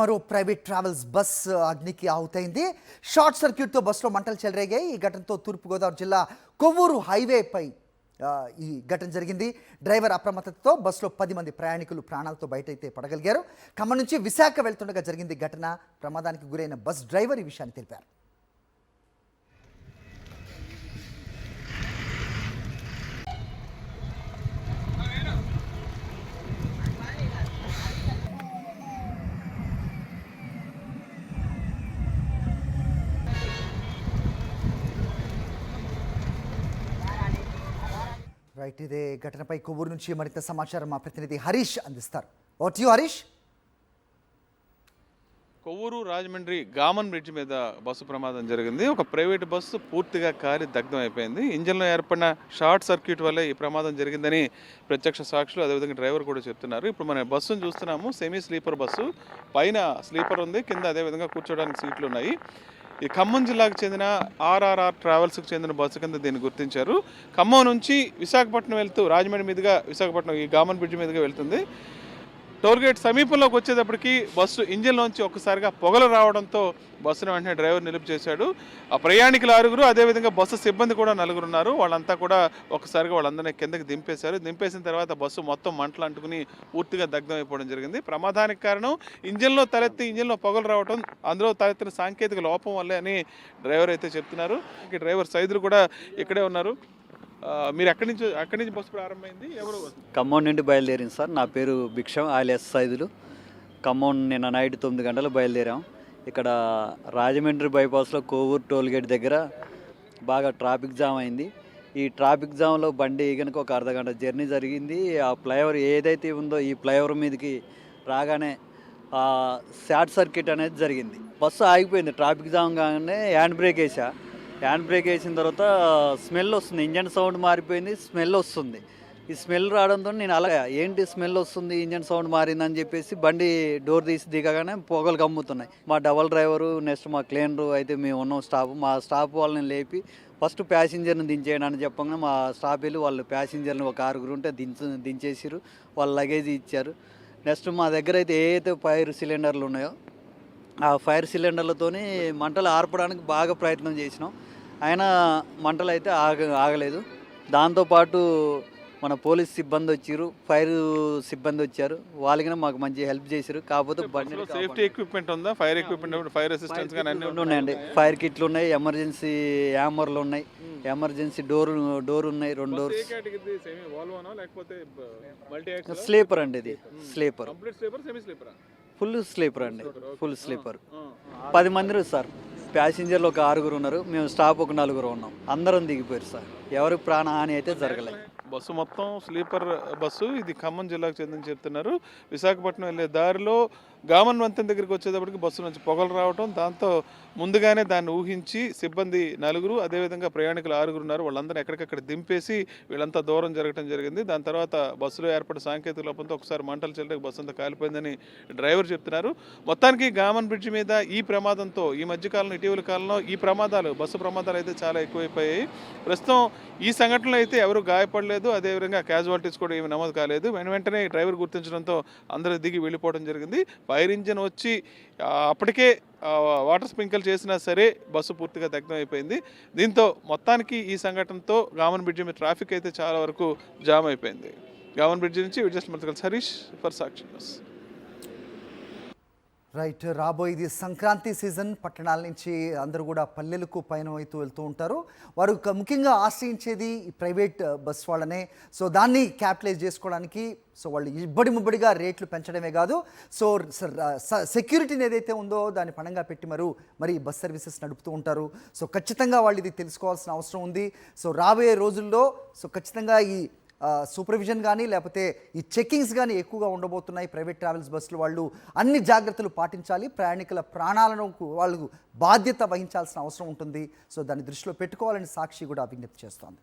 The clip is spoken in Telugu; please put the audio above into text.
మరో ప్రైవేట్ ట్రావెల్స్ బస్ అగ్నికి ఆహుతైంది. షార్ట్ సర్క్యూట్తో బస్సులో మంటలు చెలరేగాయి. ఈ ఘటనతో తూర్పుగోదావరి జిల్లా కొవ్వూరు హైవేపై ఈ ఘటన జరిగింది. డ్రైవర్ అప్రమత్తతతో బస్సులో 10 మంది ప్రయాణికులు ప్రాణాలతో బయటైతే పడగలిగారు. ఖమ్మం నుంచి విశాఖ వెళ్తుండగా జరిగింది ఘటన. ప్రమాదానికి గురైన బస్ డ్రైవర్ ఈ విషయాన్ని తెలిపారు. రైట్, ఇదే ఘటనపై కొవ్వూరు నుంచి మరింత సమాచారం మా ప్రతినిధి హరీష్ అందిస్తారు. What you Harish? Kovvur Rajahmundry Gammon bridge మీద బస్సు ప్రమాదం జరిగింది. ఒక ప్రైవేటు బస్సు పూర్తిగా కాలి దగ్ధం అయిపోయింది. ఇంజన్లో ఏర్పడిన షార్ట్ సర్క్యూట్ వల్లే ఈ ప్రమాదం జరిగిందని ప్రత్యక్ష సాక్షులు అదేవిధంగా డ్రైవర్ కూడా చెప్తున్నారు. ఇప్పుడు మన బస్సును చూస్తున్నాము. సెమీ స్లీపర్ బస్సు, పైన స్లీపర్ ఉంది, కింద అదేవిధంగా కూర్చోడానికి సీట్లు ఉన్నాయి. ఈ ఖమ్మం జిల్లాకు చెందిన ఆర్ఆర్ఆర్ ట్రావెల్స్కి చెందిన బస్సు కింద దీన్ని గుర్తించారు. ఖమ్మం నుంచి విశాఖపట్నం వెళ్తూ రాజమండ్రి మీదుగా విశాఖపట్నం ఈ గామన్ బ్రిడ్జ్ మీదుగా వెళ్తుంది. టోల్గేట్ సమీపంలోకి వచ్చేటప్పటికి బస్సు ఇంజిన్లోంచి ఒక్కసారిగా పొగలు రావడంతో బస్సును వెంటనే డ్రైవర్ నిలుపు చేశాడు. ఆ ప్రయాణికులు 6, అదేవిధంగా బస్సు సిబ్బంది కూడా 4 ఉన్నారు. వాళ్ళంతా కూడా ఒక్కసారిగా వాళ్ళందరినీ కిందకి దింపేశారు. దింపేసిన తర్వాత బస్సు మొత్తం మంటలు అంటుకుని పూర్తిగా దగ్ధం అయిపోవడం జరిగింది. ప్రమాదానికి కారణం ఇంజిన్లో పొగలు రావడం, అందులో తలెత్తిన సాంకేతిక లోపం వల్లే అని డ్రైవర్ అయితే చెప్తున్నారు. డ్రైవర్ సైదులు కూడా ఇక్కడే ఉన్నారు. మీరు అక్కడి నుంచి బస్సు ప్రారంభమైంది? ఎవరు? ఖమ్మం నుండి బయలుదేరింది సార్. నా పేరు భిక్షం alias సైదులు. ఖమ్మం నిన్న నైట్ 9 గంటలకు బయలుదేరాం. ఇక్కడ రాజమండ్రి బైపాస్లో కోవూరు టోల్గేట్ దగ్గర బాగా ట్రాఫిక్ జామ్ అయింది. ఈ ట్రాఫిక్ జామ్లో బండి కనుక ఒక అర్ధగంట జర్నీ జరిగింది. ఆ ఫ్లైఓవర్ ఏదైతే ఉందో ఈ ఫ్లైఓవర్ మీదకి రాగానే షార్ట్ సర్క్యూట్ అనేది జరిగింది. బస్సు ఆగిపోయింది. ట్రాఫిక్ జామ్ కాగానే హ్యాండ్ బ్రేక్ వేసిన తర్వాత స్మెల్ వస్తుంది. ఇంజన్ సౌండ్ మారిపోయింది, స్మెల్ వస్తుంది. ఈ స్మెల్ రావడంతో నేను అలా ఏంటి స్మెల్ వస్తుంది, ఇంజన్ సౌండ్ మారిందని చెప్పేసి బండి డోర్ తీసి దిగగానే పొగలు కమ్ముతున్నాయి. మా డబల్ డ్రైవరు నెక్స్ట్ మా క్లీనరు అయితే మేము ఉన్నాం స్టాఫ్. మా స్టాఫ్ వాళ్ళని లేపి ఫస్ట్ ప్యాసింజర్ని దించేయడానికి చెప్పగానే మా స్టాఫ్ వెళ్ళి వాళ్ళు ప్యాసింజర్ని ఒక 6 ఉంటే దించేసారు. వాళ్ళ లగేజ్ ఇచ్చారు. నెక్స్ట్ మా దగ్గర అయితే ఏదైతే ఫైర్ సిలిండర్లు ఉన్నాయో ఆ ఫైర్ సిలిండర్లతోని మంటలు ఆర్పడానికి బాగా ప్రయత్నం చేసినాం. అయినా మంటలు అయితే ఆగలేదు. దాంతోపాటు మన పోలీస్ సిబ్బంది వచ్చారు, ఫైర్ సిబ్బంది వచ్చారు. వాళ్ళకి మాకు మంచి హెల్ప్ చేశారు. కాకపోతే బండి సేఫ్టీ ఎక్విప్మెంట్ ఉందా? ఫైర్ ఎక్విప్మెంట్, ఫైర్ అసిస్టెన్స్ ఉన్నాయండి. ఫైర్ కిట్లు ఉన్నాయి, ఎమర్జెన్సీ హ్యామర్లు ఉన్నాయి, ఎమర్జెన్సీ డోర్ ఉన్నాయి, 2 డోర్స్. స్లీపర్ అండి, ఇది స్లీపర్, ఫుల్ స్లీపర్ అండి, ఫుల్ స్లీపర్. 10 మంది సార్. ప్యాసింజర్లు ఒక 6 ఉన్నారు, మేము స్టాఫ్ ఒక 4 ఉన్నాం. అందరం దిగిపోయారు సార్. ఎవరికి ప్రాణహాని అయితే జరగలేదు. బస్సు మొత్తం స్లీపర్ బస్సు. ఇది ఖమ్మం జిల్లాకు చెందని చెప్తున్నారు. విశాఖపట్నం వెళ్ళే దారిలో గామన్ వంతెన దగ్గరికి వచ్చేటప్పటికి బస్సు నుంచి పొగలు రావడం, దాంతో ముందుగానే దాన్ని ఊహించి సిబ్బంది 4, అదేవిధంగా ప్రయాణికులు 6 ఉన్నారు. వాళ్ళందరూ ఎక్కడికక్కడ దింపేసి వీళ్ళంతా దూరం జరగడం జరిగింది. దాని తర్వాత బస్సులో ఏర్పడిన సాంకేతిక లోపంతో ఒకసారి మంటలు చెల్లక బస్సు అంతా కాలిపోయిందని డ్రైవర్ చెప్తున్నారు. మొత్తానికి గామన్ బ్రిడ్జ్ మీద ఈ ప్రమాదంతో ఈ మధ్యకాలంలో ఇటీవల కాలంలో ఈ ప్రమాదాలు, బస్సు ప్రమాదాలు అయితే చాలా ఎక్కువైపోయాయి. ప్రస్తుతం ఈ సంఘటనలో అయితే ఎవరు గాయపడలేదు, అదేవిధంగా క్యాజువాలిటీస్ కూడా ఏమి నమోదు కాలేదు. వెంటనే డ్రైవర్ గుర్తించడంతో అందరూ దిగి వెళ్ళిపోవడం జరిగింది. ఫైర్ ఇంజిన్ వచ్చి అప్పటికే వాటర్ స్ప్రింకిల్ చేసినా సరే బస్సు పూర్తిగా దగ్ధం అయిపోయింది. దీంతో మొత్తానికి ఈ సంఘటనతో గామన్ బ్రిడ్జ్ మీద ట్రాఫిక్ అయితే చాలా వరకు జామ్ అయిపోయింది. గామన్ బ్రిడ్జ్ నుంచి విజయస్మృతికల్ Harish for Sakshi news. Right, రాబోయేది సంక్రాంతి సీజన్. పట్టణాల నుంచి అందరూ కూడా పల్లెలకు పైన వైతూ వెళ్తూ ఉంటారు. వారు ముఖ్యంగా ఆశ్రయించేది ఈ ప్రైవేట్ బస్ వాళ్ళనే. సో దాన్ని క్యాపిటలైజ్ చేసుకోవడానికి వాళ్ళు ముబ్బడిగా రేట్లు పెంచడమే కాదు, సెక్యూరిటీని ఏదైతే ఉందో దాన్ని పణంగా పెట్టి మరి బస్ సర్వీసెస్ నడుపుతూ ఉంటారు. సో ఖచ్చితంగా వాళ్ళు ఇది తెలుసుకోవాల్సిన అవసరం ఉంది. సో రాబోయే రోజుల్లో ఖచ్చితంగా ఈ సూపర్విజన్ కానీ లేకపోతే ఈ చెక్కింగ్స్ కానీ ఎక్కువగా ఉండబోతున్నాయి. ప్రైవేట్ ట్రావెల్స్ బస్సులు వాళ్ళు అన్ని జాగ్రత్తలు పాటించాలి. ప్రయాణికుల ప్రాణాలను వాళ్ళు బాధ్యత వహించాల్సిన అవసరం ఉంటుంది. సో దాన్ని దృష్టిలో పెట్టుకోవాలని సాక్షి కూడా విజ్ఞప్తి చేస్తోంది.